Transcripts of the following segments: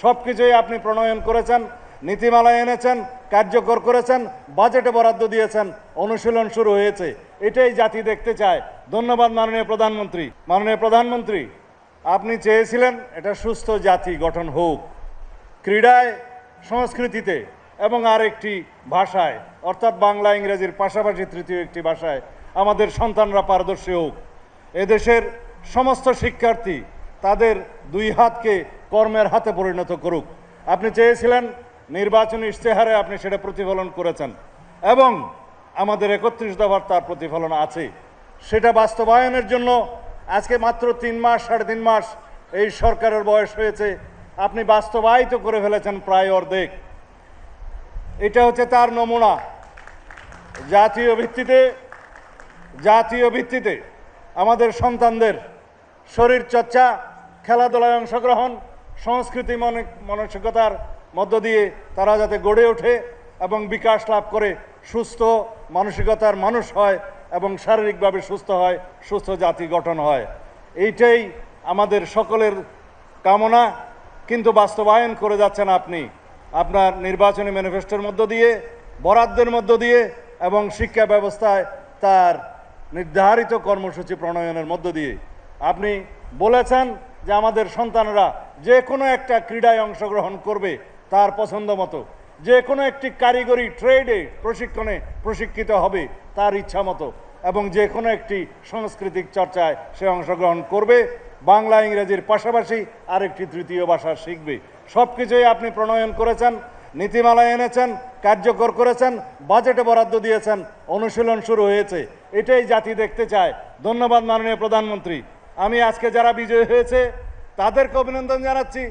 সব কিছুই আপনি প্রণয়ন করেছেন, নীতিমালা এনেছেন, কার্যকর করেছেন, বাজেটে বরাদ্দ দিয়েছেন, অনুশীলন শুরু হয়েছে। এটাই জাতি দেখতে চায়। ধন্যবাদ মাননীয় প্রধানমন্ত্রী। মাননীয় প্রধানমন্ত্রী, আপনি চেয়েছিলেন এটা সুস্থ জাতি গঠন হোক, ক্রীড়ায়, সংস্কৃতিতে এবং আরেকটি ভাষায়, অর্থাৎ বাংলা ইংরেজির পাশাপাশি তৃতীয় একটি ভাষায় আমাদের সন্তানরা পারদর্শী হোক। এদেশের সমস্ত শিক্ষার্থী তাদের দুই হাতকে কর্মের হাতে পরিণত করুক। আপনি চেয়েছিলেন নির্বাচনী ইশতেহারে, আপনি সেটা প্রতিফলন করেছেন এবং আমাদের 31 দফার তার প্রতিফলন আছে। সেটা বাস্তবায়নের জন্য আজকে মাত্র 3 মাস, 3.5 মাস এই সরকারের বয়স হয়েছে। আপনি বাস্তবায়িত করে ফেলেছেন প্রায় অর্ধেক। এটা হচ্ছে তার নমুনা। জাতীয় ভিত্তিতে আমাদের সন্তানদের শরীরচর্চা, খেলাধুলায় অংশগ্রহণ, সংস্কৃতি মানসিকতার মধ্য দিয়ে তারা যাতে গড়ে ওঠে এবং বিকাশ লাভ করে সুস্থ মানসিকতার মানুষ হয় এবং শারীরিকভাবে সুস্থ হয়, সুস্থ জাতি গঠন হয়। এইটাই আমাদের সকলের কামনা, কিন্তু বাস্তবায়ন করে যাচ্ছেন আপনি আপনার নির্বাচনী ম্যানিফেস্টোর মধ্য দিয়ে, বরাদ্দের মধ্য দিয়ে এবং শিক্ষা ব্যবস্থায় তার নির্ধারিত কর্মসূচি প্রণয়নের মধ্য দিয়ে। আপনি বলেছেন যে আমাদের সন্তানরা যে কোনো একটা ক্রীড়ায় অংশগ্রহণ করবে তার পছন্দ মতো, যে কোনো একটি কারিগরি ট্রেডে প্রশিক্ষণে প্রশিক্ষিত হবে তার ইচ্ছা মতো, এবং যে কোনো একটি সাংস্কৃতিক চর্চায় সে অংশগ্রহণ করবে, বাংলা ইংরেজির পাশাপাশি আরেকটি তৃতীয় ভাষা শিখবে। সব কিছুই আপনি প্রণয়ন করেছেন, নীতিমালা এনেছেন, কার্যকর করেছেন, বাজেটে বরাদ্দ দিয়েছেন, অনুশীলন শুরু হয়েছে। এটাই জাতি দেখতে চায়। ধন্যবাদ মাননীয় প্রধানমন্ত্রী। আমি আজকে যারা বিজয়ী হয়েছে তাদেরকে অভিনন্দন জানাচ্ছি,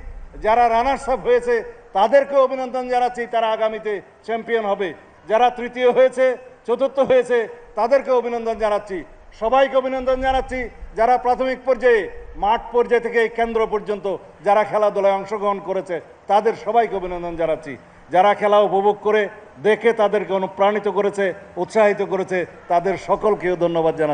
যারা রানার্স আপ হয়েছে তাদেরকে অভিনন্দন জানাচ্ছি, তারা আগামীতে চ্যাম্পিয়ন হবে। যারা তৃতীয় হয়েছে, চতুর্থ হয়েছে তাদেরকে অভিনন্দন জানাচ্ছি। সবাইকে অভিনন্দন জানাচ্ছি যারা প্রাথমিক পর্যায়ে, মাঠ পর্যায়ে থেকে কেন্দ্র পর্যন্ত যারা খেলাধুলায় অংশগ্রহণ করেছে তাদের সবাইকে অভিনন্দন জানাচ্ছি। যারা খেলা উপভোগ করে দেখে তাদেরকে অনুপ্রাণিত করেছে, উৎসাহিত করেছে, তাদের সকলকেও ধন্যবাদ জানাচ্ছি।